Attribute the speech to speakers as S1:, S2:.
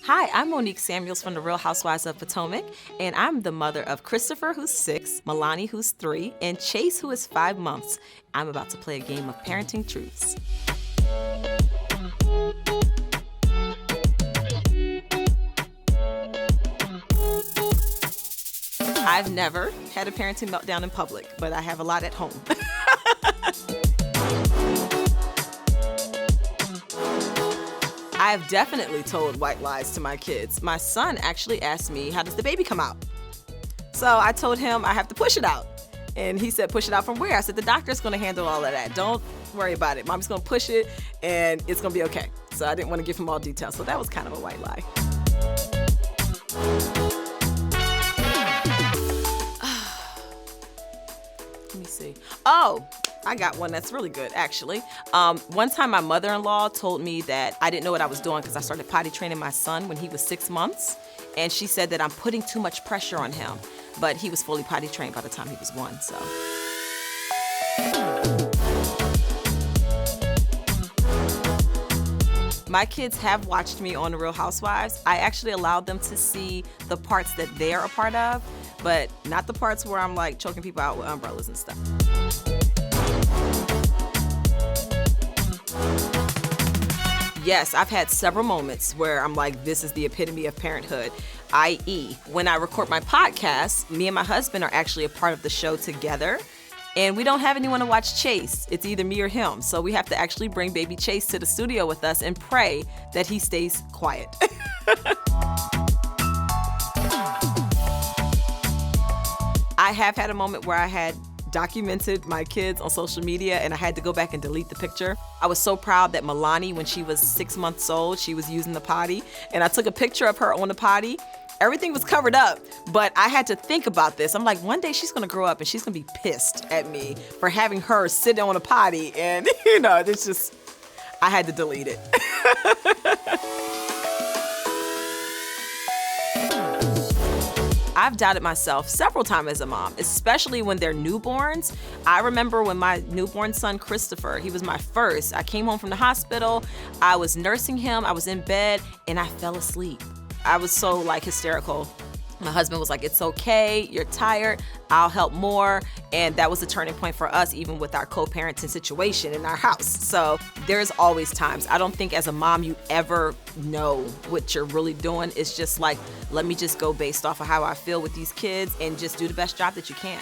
S1: Hi, I'm Monique Samuels from the Real Housewives of Potomac, and I'm the mother of Christopher, who's 6, Milani, who's 3, and Chase, who is 5 months. I'm about to play a game of parenting truths. I've never had a parenting meltdown in public, but I have a lot at home. I've definitely told white lies to my kids. My son actually asked me, how does the baby come out? So I told him I have to push it out. And he said, push it out from where? I said, the doctor's gonna handle all of that. Don't worry about it. Mommy's gonna push it and it's gonna be okay. So I didn't want to give him all details. So that was kind of a white lie. Let me see. Oh, I got one that's really good, actually. One time my mother-in-law told me that I didn't know what I was doing because I started potty training my son when he was 6 months. And she said that I'm putting too much pressure on him. But he was fully potty trained by the time he was 1, so. My kids have watched me on The Real Housewives. I actually allowed them to see the parts that they're a part of, but not the parts where I'm like choking people out with umbrellas and stuff. Yes, I've had several moments where I'm like, this is the epitome of parenthood, i.e., when I record my podcast, me and my husband are actually a part of the show together, and we don't have anyone to watch Chase. It's either me or him, so we have to actually bring baby Chase to the studio with us and pray that he stays quiet. I have had a moment where I had documented my kids on social media and I had to go back and delete the picture. I was so proud that Milani, when she was 6 months old, she was using the potty, and I took a picture of her on the potty. Everything was covered up, but I had to think about this. I'm like, one day she's gonna grow up and she's gonna be pissed at me for having her sit on a potty, and it's just, I had to delete it. I've doubted myself several times as a mom, especially when they're newborns. I remember when my newborn son, Christopher, he was my first. I came home from the hospital, I was nursing him, I was in bed, and I fell asleep. I was so hysterical. My husband was like, it's okay, you're tired, I'll help more. And that was a turning point for us, even with our co-parenting situation in our house. So there's always times. I don't think as a mom you ever know what you're really doing. It's just like, let me just go based off of how I feel with these kids and just do the best job that you can.